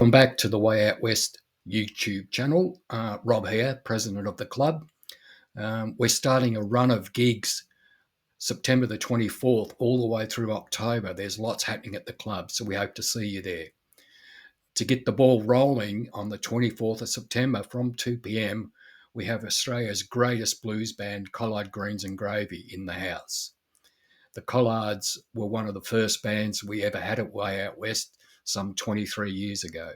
Welcome back to the Way Out West YouTube channel. Rob here, president of the club. We're starting a run of gigs September the 24th all the way through October. There's lots happening at the club, so we hope to see you there. To get the ball rolling on the 24th of September from 2 p.m, we have Australia's greatest blues band, Collard Greens and Gravy, in the house. The Collards were one of the first bands we ever had at Way Out West some 23 years ago.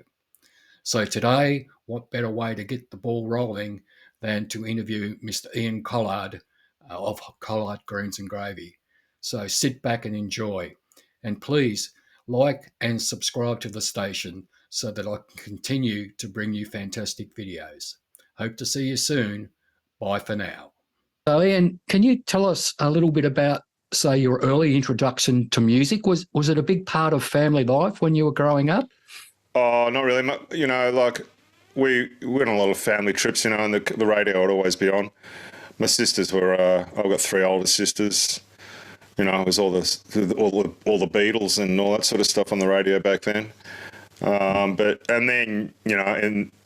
So today, what better way to get the ball rolling than to interview Mr. Ian Collard of Collard Greens and Gravy. So sit back and enjoy. And please like and subscribe to the station so that I can continue to bring you fantastic videos. Hope to see you soon. Bye for now. So Ian, can you tell us a little bit about, say, your early introduction to music? Was it a big part of family life when you were growing up? Oh, not really. Like we went on a lot of family trips, and the radio would always be on. My sisters were, I've got three older sisters. It was all the Beatles and all that sort of stuff on the radio back then. And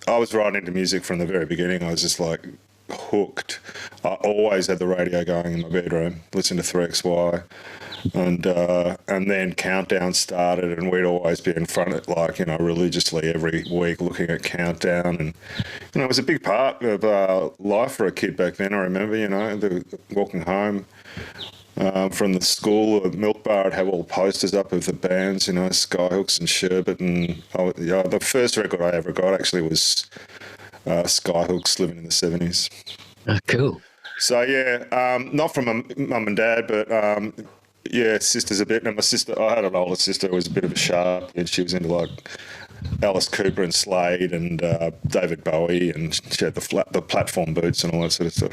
I was right into music from the very beginning. I was just like hooked. I always had the radio going in my bedroom, listening to 3XY. And then Countdown started, and we'd always be in front of it, religiously every week looking at Countdown. And, it was a big part of life for a kid back then. I remember, walking home from the school, the milk bar would have all posters up of the bands, Skyhooks and Sherbet. And the first record I ever got actually was Skyhooks, Living in the 70s. Cool. So, yeah, not from mum and dad, but... yeah, sisters a bit. And my sister, I had an older sister who was a bit of a sharp, and she was into like Alice Cooper and Slade and David Bowie, and she had the platform boots and all that sort of stuff.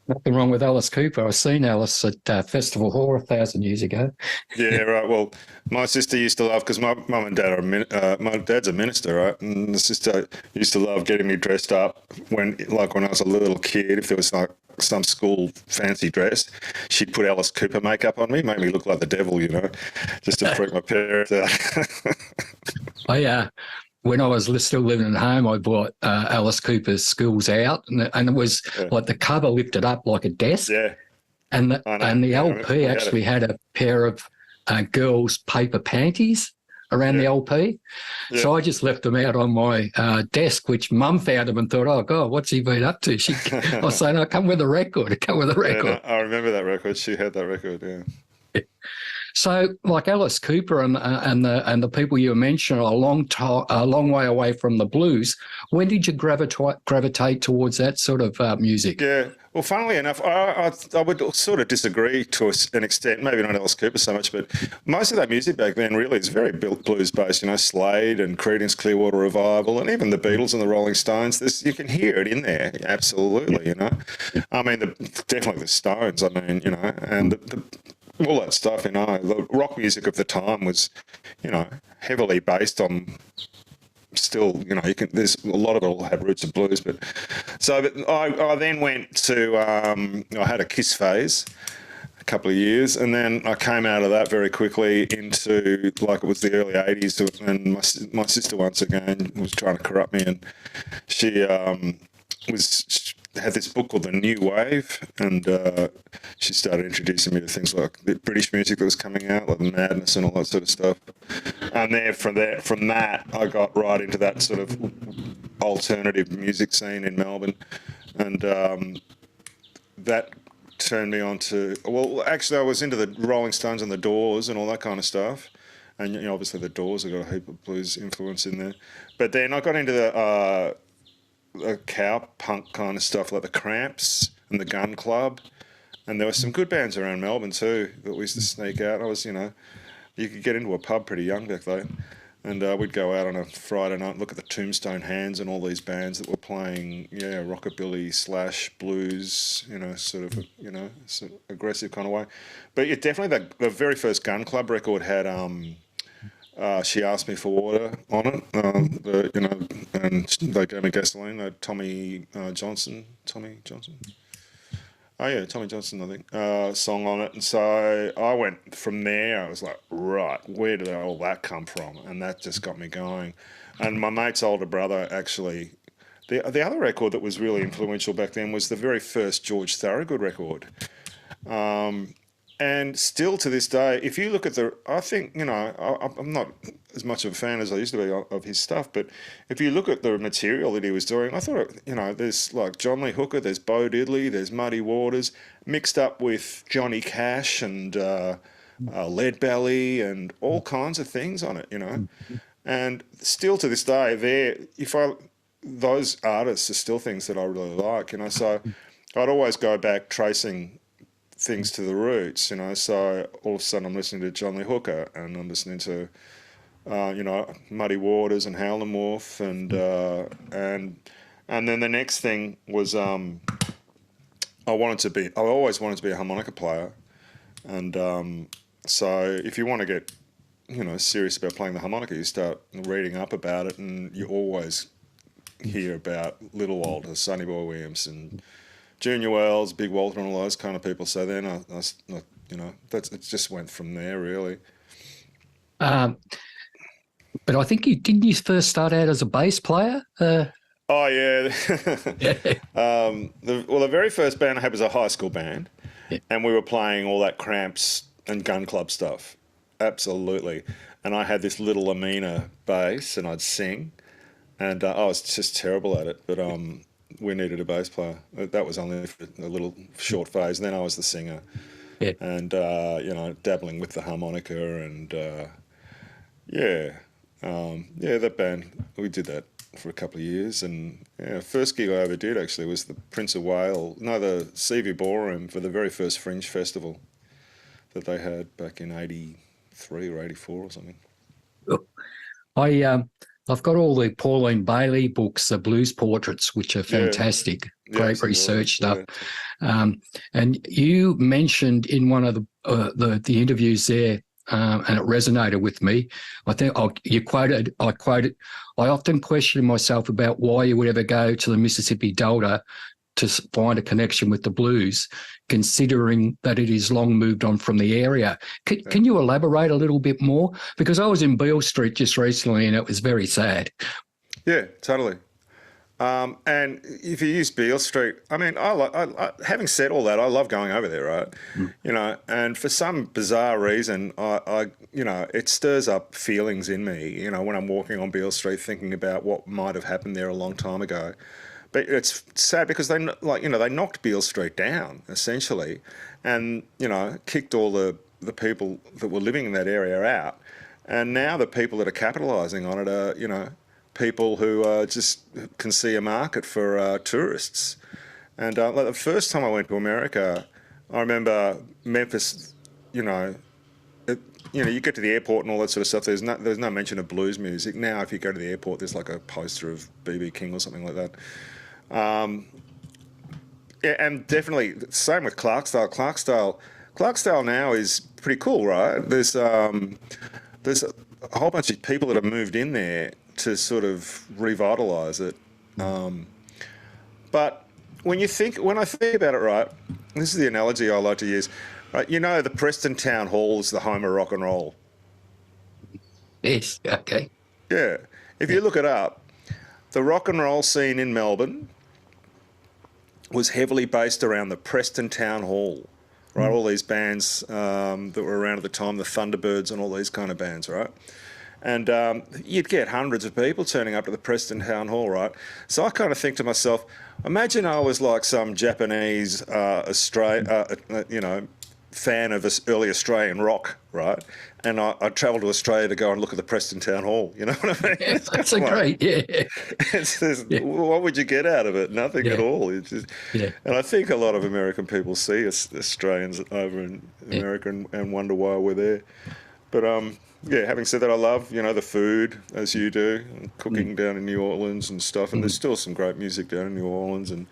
Nothing wrong with Alice Cooper. I've seen Alice at Festival Hall 1,000 years ago. Yeah, right. Well, my sister used to love, because my mum and dad my dad's a minister, right? And the sister used to love getting me dressed up when I was a little kid. If there was like some school fancy dress, she'd put Alice Cooper makeup on me, make me look like the devil, just to freak my parents out. When I was still living at home, I bought Alice Cooper's Schools Out, and it was like the cover lifted up like a desk. Yeah. And the LP actually had a pair of girls' paper panties around the LP. Yeah. So I just left them out on my desk, which Mum found them and thought, oh, God, what's he been up to? I was saying, no, come with a record. Come with a record. Yeah, no, I remember that record. She had that record, yeah. So, like Alice Cooper and the people you mentioned are a long way away from the blues. When did you gravitate towards that sort of music? Yeah, well, funnily enough, I would sort of disagree to an extent. Maybe not Alice Cooper so much, but most of that music back then really is very blues based. Slade and Creedence Clearwater Revival, and even the Beatles and the Rolling Stones. You can hear it in there, absolutely. I mean, definitely the Stones. I mean, and all that stuff, the rock music of the time was, heavily based on still, there's a lot of it all had roots of blues, but I then went to, I had a Kiss phase a couple of years, and then I came out of that very quickly into, it was the early 80s, and my sister once again was trying to corrupt me, and she had this book called The New Wave, and she started introducing me to things like the British music that was coming out, like Madness and all that sort of stuff. And then from that, I got right into that sort of alternative music scene in Melbourne, and that turned me on to, well, actually I was into the Rolling Stones and the Doors and all that kind of stuff. And obviously the Doors have got a heap of blues influence in there. But then I got into the cow punk kind of stuff, like the Cramps and the Gun Club, and there were some good bands around Melbourne too that we used to sneak out. I was, you could get into a pub pretty young back then, and we'd go out on a Friday night and look at the Tombstone Hands and all these bands that were playing, rockabilly / blues, sort of aggressive kind of way. But yeah, definitely the very first Gun Club record had She Asked Me for Water on it, and they gave me gasoline. Tommy Johnson. Oh yeah, Tommy Johnson, I think, song on it. And so I went from there. I was like, right, where did all that come from? And that just got me going. And my mate's older brother actually, the other record that was really influential back then was the very first George Thorogood record. And still to this day, if you look at I think, I'm not as much of a fan as I used to be of his stuff, but if you look at the material that he was doing, I thought, there's like John Lee Hooker, there's Bo Diddley, there's Muddy Waters, mixed up with Johnny Cash and Lead Belly and all kinds of things on it. And still to this day, those artists are still things that I really like, so I'd always go back tracing things to the roots. So all of a sudden I'm listening to John Lee Hooker and I'm listening to, Muddy Waters and Howlin' Wolf and then the next thing was I always wanted to be a harmonica player, and so if you want to get serious about playing the harmonica, you start reading up about it, and you always hear about Little Walter, Sonny Boy Williams, and Junior Wells, Big Walter, and all those kind of people. So then it just went from there, really. But I think didn't you first start out as a bass player? Oh yeah. The very first band I had was a high school band, and we were playing all that Cramps and Gun Club stuff. Absolutely. And I had this little Amina bass, and I'd sing, and I was just terrible at it, but we needed a bass player. That was only for a little short phase. And then I was the singer, and dabbling with the harmonica, and that band, we did that for a couple of years. And first gig I ever did actually was the Prince of Wales, the Seaview Ballroom for the very first Fringe Festival that they had back in '83 or '84 or something. I've got all the Pauline Bailey books, the blues portraits, which are fantastic, great research stuff. Yeah. And you mentioned in one of the interviews there, and it resonated with me. I think I quoted, I often question myself about why you would ever go to the Mississippi Delta to find a connection with the blues, considering that it is long moved on from the area. Can you elaborate a little bit more? Because I was in Beale Street just recently and it was very sad. Yeah, totally. And if you use Beale Street, I mean, having said all that, I love going over there, right? And for some bizarre reason, it stirs up feelings in me, when I'm walking on Beale Street thinking about what might have happened there a long time ago. But it's sad because they knocked Beale Street down essentially, and kicked all the people that were living in that area out, and now the people that are capitalising on it are people who just can see a market for tourists. And like the first time I went to America, I remember Memphis. You get to the airport and all that sort of stuff. There's no mention of blues music now. If you go to the airport, there's like a poster of B.B. King or something like that. And definitely same with Clarksdale. Clarksdale now is pretty cool, right? There's a whole bunch of people that have moved in there to sort of revitalise it. But when I think about it, right, this is the analogy I like to use. Right, the Preston Town Hall is the home of rock and roll. Yes. Okay. Yeah. If you look it up, the rock and roll scene in Melbourne was heavily based around the Preston Town Hall, right? All these bands that were around at the time, the Thunderbirds and all these kind of bands, right? And you'd get hundreds of people turning up to the Preston Town Hall, right? So I kind of think to myself, imagine I was like some Japanese fan of early Australian rock, right? And I travelled to Australia to go and look at the Preston Town Hall. You know what I mean? Yeah, that's great, yeah. What would you get out of it? Nothing at all. It's just, and I think a lot of American people see Australians over in America and wonder why we're there. But having said that, I love the food, as you do, and cooking down in New Orleans and stuff. And there's still some great music down in New Orleans, and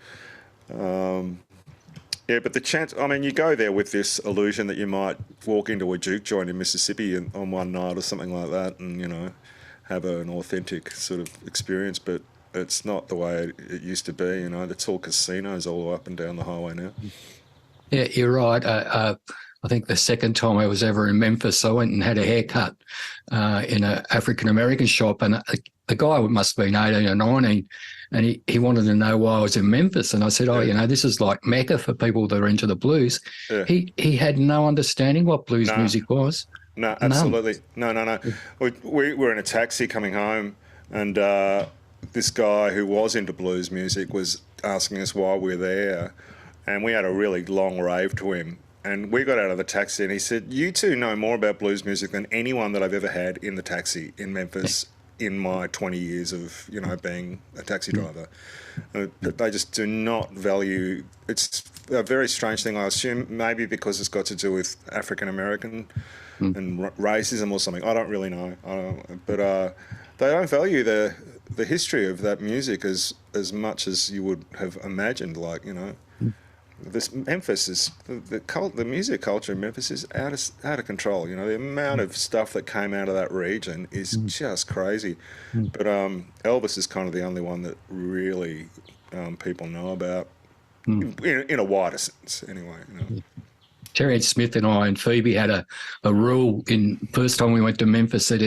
but the chance, you go there with this illusion that you might walk into a juke joint in Mississippi on one night or something like that and, have an authentic sort of experience, but it's not the way it used to be, It's all casinos all up and down the highway now. Yeah, you're right. I think the second time I was ever in Memphis, I went and had a haircut in an African American shop, and the guy must have been 18 or 19, and he wanted to know why I was in Memphis, and I said, "Oh, Yeah. you know, this is like Mecca for people that are into the blues." Yeah. He had no understanding what blues Nah. music was. No, None. absolutely. No, no, no. We were in a taxi coming home, and this guy who was into blues music was asking us why we were there, and we had a really long rave to him. And we got out of the taxi, and he said, "You two know more about blues music than anyone that I've ever had in the taxi in Memphis in my 20 years of being a taxi driver." They just do not value. It's a very strange thing. I assume maybe because it's got to do with African American and racism or something. I don't really know. But they don't value the history of that music as much as you would have imagined. Like this Memphis is the music culture in Memphis is out of control. The amount of stuff that came out of that region is just crazy. But Elvis is kind of the only one that really people know about in a wider sense, anyway. Terry Smith and I and Phoebe had a rule in first time we went to Memphis that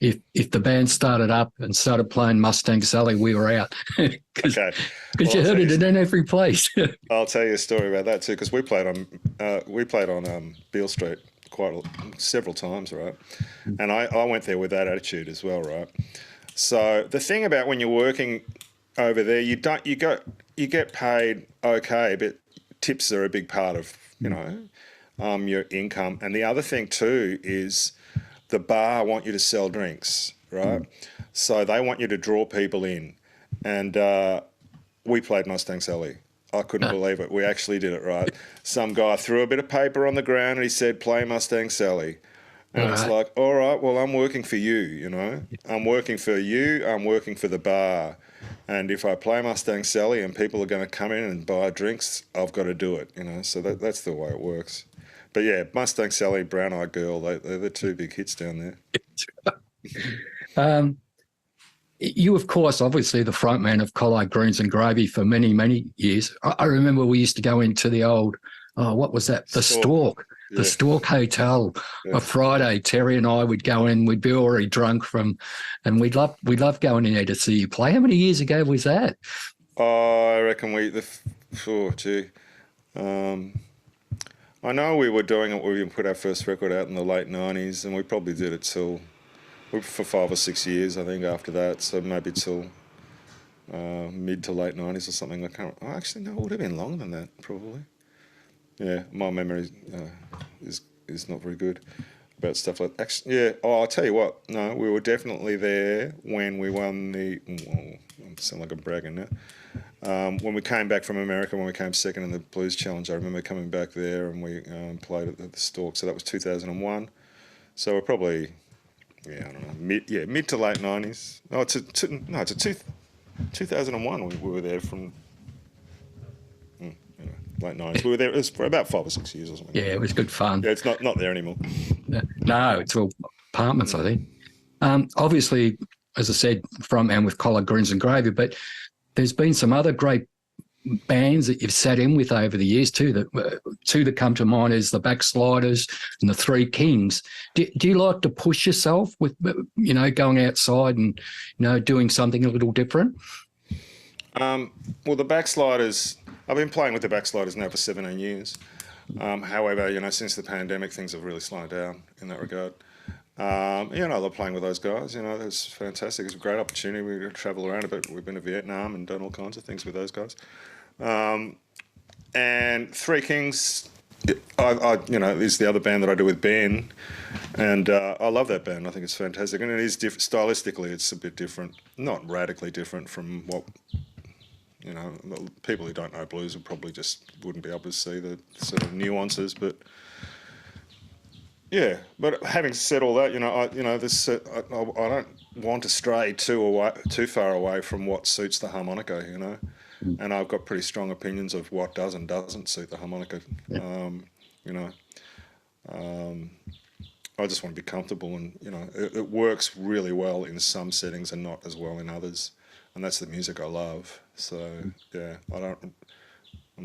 if the band started up and started playing Mustang Sally, we were out because Okay. you heard it in every place. I'll tell you a story about that too, because we played on Beale Street several times, right? And I went there with that attitude as well, right? So the thing about when you're working over there, you get paid okay, but tips are a big part of your income. And the other thing too is the bar want you to sell drinks, right? So they want you to draw people in, and we played Mustang Sally. I couldn't believe it. We actually did it, right? Some guy threw a bit of paper on the ground and he said, "Play Mustang Sally." And it's like, all right, well, I'm working for you, I'm working for you, I'm working for the bar. And if I play Mustang Sally and people are going to come in and buy drinks, I've got to do it, So that's the way it works. But yeah, Mustang Sally, Brown Eyed Girl, they're the two big hits down there. You, of course, obviously the frontman of Collard Greens and Gravy for many, many years. I remember we used to go into the old, what was that? The Stork. The Stork Hotel. A Friday, Terry and I would go in. We'd be already drunk and we'd love going in there to see you play. How many years ago was that? I reckon I know we were doing it when we put our first record out in the late 90s, and we probably did it for 5 or 6 years, I think, after that. So maybe till mid to late 90s or something. Actually, no, it would have been longer than that, probably. Yeah, my memory is not very good about stuff like that. Actually, yeah. Oh, I'll tell you what. No, we were definitely there when we won the. I sound like I'm bragging now. When we came back from America, when we came second in the Blues Challenge, I remember coming back there and we played at the Stork. So that was 2001. So we're probably, I don't know, mid to late 90s. No, it's 2001. We were there from. Late 90s. We were there. It was for about 5 or 6 years or something. Yeah, it was good fun. Yeah, it's not there anymore. No, it's all apartments, I think. Obviously, as I said, frontman with Collard Greens and Gravy, but there's been some other great bands that you've sat in with over the years too. Two that come to mind is the Backsliders and the Three Kings. Do you like to push yourself with going outside and doing something a little different? Well, the Backsliders. I've been playing with the Backsliders now for 17 years. However, since the pandemic, things have really slowed down in that regard. I love playing with those guys. It's fantastic. It's a great opportunity. We travel around a bit. We've been to Vietnam and done all kinds of things with those guys. And Three Kings, is the other band that I do with Ben, and I love that band. I think it's fantastic, and it is stylistically. It's a bit different, not radically different from what. People who don't know blues would probably just wouldn't be able to see the sort of nuances, but yeah. But having said all that, I don't want to stray too far away from what suits the harmonica, and I've got pretty strong opinions of what does and doesn't suit the harmonica. Yeah. I just want to be comfortable, and it works really well in some settings and not as well in others. And that's the music I love. So yeah,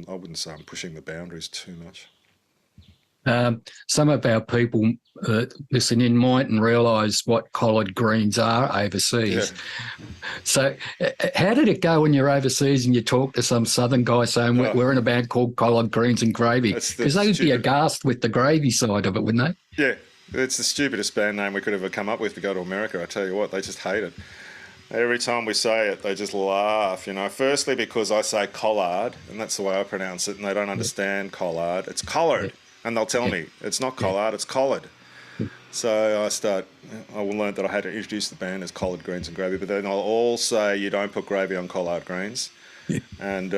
I wouldn't say I'm pushing the boundaries too much. Some of our people listening mightn't realise what collard greens are overseas. Yeah. So how did it go when you're overseas and you talk to some southern guy saying we're in a band called Collard Greens and Gravy? Because they would be aghast with the gravy side of it, wouldn't they? Yeah, it's the stupidest band name we could ever come up with to go to America. I tell you what, they just hate it. Every time we say it, they just laugh, you know. Firstly, because I say collard, and that's the way I pronounce it, and they don't understand collard. It's collard. Yeah. And they'll tell me, it's not collard, it's collard. So I learned that I had to introduce the band as Collard Greens and Gravy, but then I'll all say you don't put gravy on collard greens. And,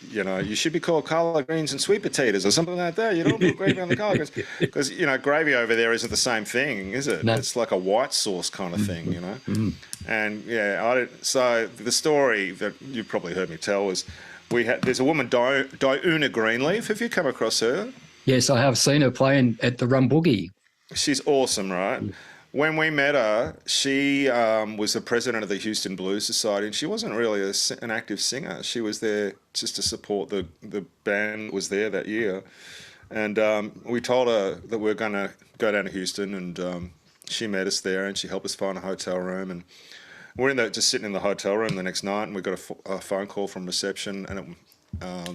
you know, you should be called collard greens and sweet potatoes or something like that. You don't put gravy on the collard greens. Because, you know, gravy over there isn't the same thing, is it? No. It's like a white sauce kind of thing, you know? And, yeah, so the story that you've probably heard me tell was there's a woman, Diuna Greenleaf. Have you come across her? Yes, I have seen her playing at the Rumboogie. She's awesome, right? When we met her, she was the president of the Houston Blues Society, and she wasn't really an active singer. She was there just to support the band that was there that year. And we told her that we were going to go down to Houston, and she met us there, and she helped us find a hotel room. And we're just sitting in the hotel room the next night, and we got a phone call from reception, and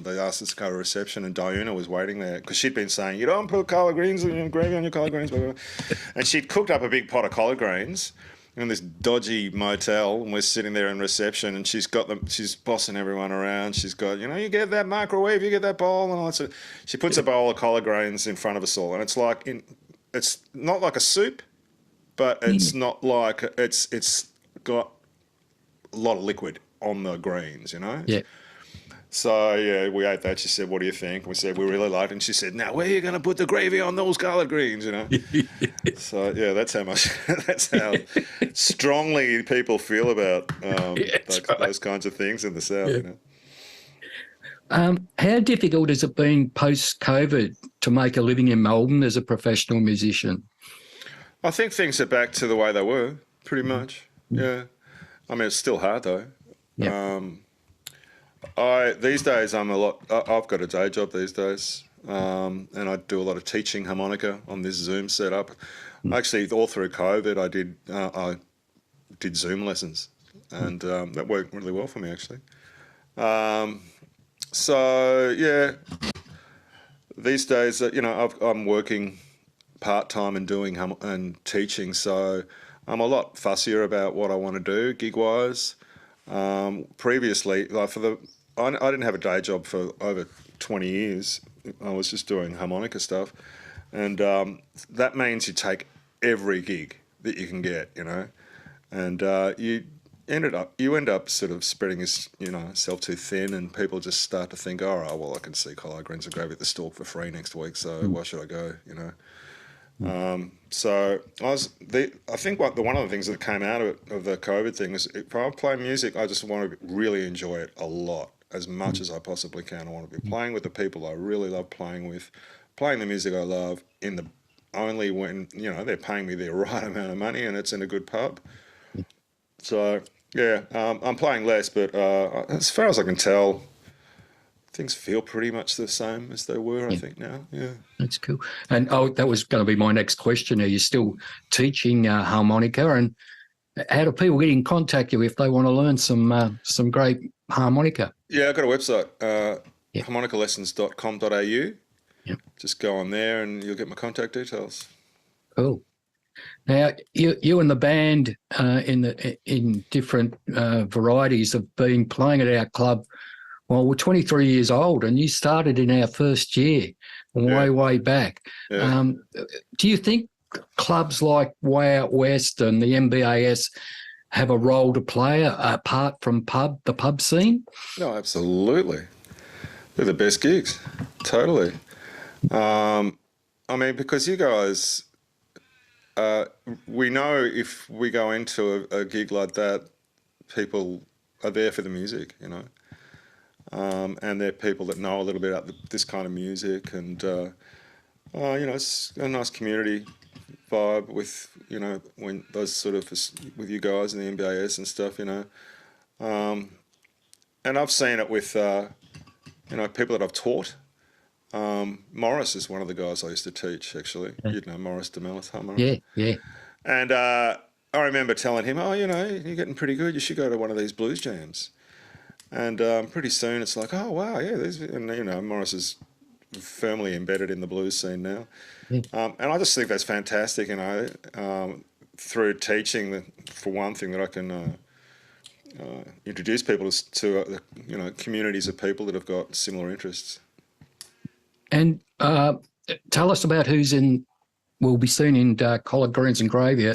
they asked us to go to reception, and Diuna was waiting there because she'd been saying, you don't put collard greens and gravy on your collard greens, blah, blah, blah. And she'd cooked up a big pot of collard greens in this dodgy motel, and we're sitting there in reception, and she's bossing everyone around. She's got, you know, you get that microwave, you get that bowl, and all that. So she puts a bowl of collard greens in front of us all, and it's not like a soup, but it's not like it's got a lot of liquid on the greens, you know. Yeah. So, yeah, we ate that. She said, what do you think? We said, we really liked it. And she said, now, where are you going to put the gravy on those collard greens, you know? So, yeah, that's how strongly people feel about those kinds of things in the South, you know? How difficult has it been post-COVID to make a living in Melbourne as a professional musician? I think things are back to the way they were, pretty much, yeah. I mean, it's still hard, though. Yeah. These days I've got a day job these days, and I do a lot of teaching harmonica on this Zoom setup. Actually, all through COVID, I did Zoom lessons, and that worked really well for me, actually. So yeah, these days, you know, I'm working part-time and doing and teaching, so I'm a lot fussier about what I want to do gig-wise. Previously, I didn't have a day job for over 20 years. I was just doing harmonica stuff, and that means you take every gig that you can get, you know, and you end up sort of spreading yourself too thin, and people just start to think, all right, well, I can see collard greens and gravy at the Stork for free next week, so why should I go, you know? So I think one of the things that came out of the COVID thing is if I play music, I just want to really enjoy it a lot, as much as I possibly can. I want to be playing with the people I really love playing with, playing the music I love only when, you know, they're paying me the right amount of money and it's in a good pub. So yeah, I'm playing less, but as far as I can tell, things feel pretty much the same as they were, I think, now. Yeah. That's cool. And that was going to be my next question. Are you still teaching harmonica? And how do people get in contact you if they want to learn some great harmonica? Yeah, I've got a website, harmonicalessons.com.au. Yep. Just go on there and you'll get my contact details. Cool. Now, you and the band in different varieties have been playing at our club. Well, we're 23 years old, and you started in our first year, way back. Yeah. Do you think clubs like Way Out West and the MBAS have a role to play apart from the pub scene? No, absolutely. They're the best gigs, totally. I mean, because you guys, we know if we go into a gig like that, people are there for the music, you know. And they're people that know a little bit about this kind of music, and you know, it's a nice community vibe with, you know, when those sort of with you guys and the MBAS and stuff, you know. And I've seen it with people that I've taught. Morris is one of the guys I used to teach, actually. Yeah. You'd know Morris DeMellis, huh, Morris? Yeah, yeah, And I remember telling him, oh, you're getting pretty good. You should go to one of these blues jams. And pretty soon it's like, oh, wow, yeah. And, Morris is firmly embedded in the blues scene now. yeah. And I just think that's fantastic, through teaching, for one thing, that I can introduce people to communities of people that have got similar interests. And tell us about will be seen in Collard Greens and Gravy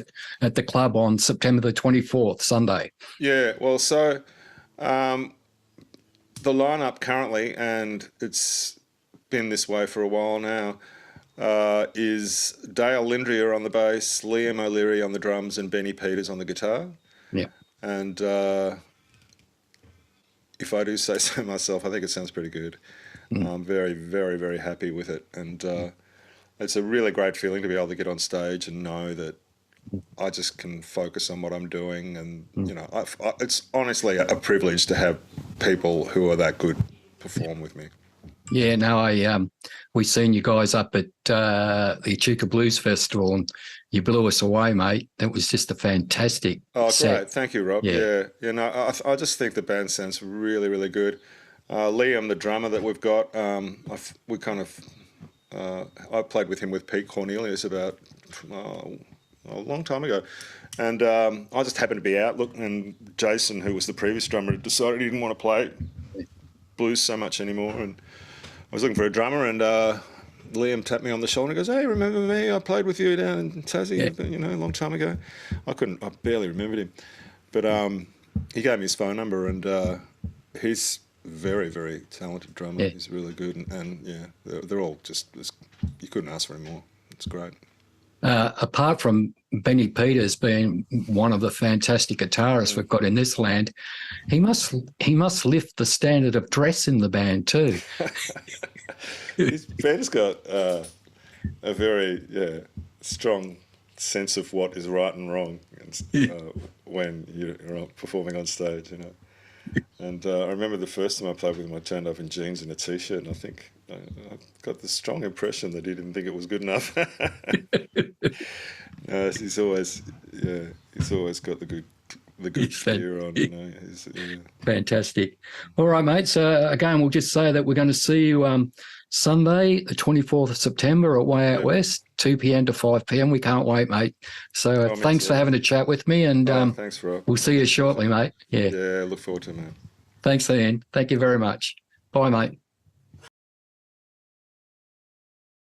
at the club on September the 24th, Sunday. Yeah, well, so the lineup currently, and it's been this way for a while now, is Dale Lindrier on the bass, Liam O'Leary on the drums, and Benny Peters on the guitar. Yeah. And if I do say so myself, I think it sounds pretty good. I'm very, very, very happy with it. And it's a really great feeling to be able to get on stage and know that I just can focus on what I'm doing. And, it's honestly a privilege to have people who are that good perform with me. Yeah, no, we seen you guys up at the Echuca Blues Festival, and you blew us away, mate. That was just a fantastic set. Great. Thank you, Rob. Yeah. I just think the band sounds really, really good. Liam, the drummer that we've got, I played with him with Pete Cornelius about a long time ago. And I just happened to be out, and Jason, who was the previous drummer, decided he didn't want to play blues so much anymore. And I was looking for a drummer, and Liam tapped me on the shoulder and goes, "Hey, remember me? I played with you down in Tassie, a long time ago." I barely remembered him. But he gave me his phone number, and he's very, very talented drummer. Yeah. He's really good, and they're all just, you couldn't ask for any more. It's great. Apart from Benny Peters being one of the fantastic guitarists we've got in this land, he must lift the standard of dress in the band too. Ben's got a very strong sense of what is right and wrong when you're performing on stage, And I remember the first time I played with him, I turned up in jeans and a t-shirt, and I think I got the strong impression that he didn't think it was good enough. He's always got the good gear on. Fantastic. All right, mate. So again, we'll just say that we're going to see you Sunday, the 24th of September at Way Out West, 2 p.m. to 5 p.m. We can't wait, mate. So thanks for having a chat with me, and thanks, Rob. We'll see you shortly, mate. Yeah. Yeah, look forward to it, man. Thanks, Ian. Thank you very much. Bye, mate.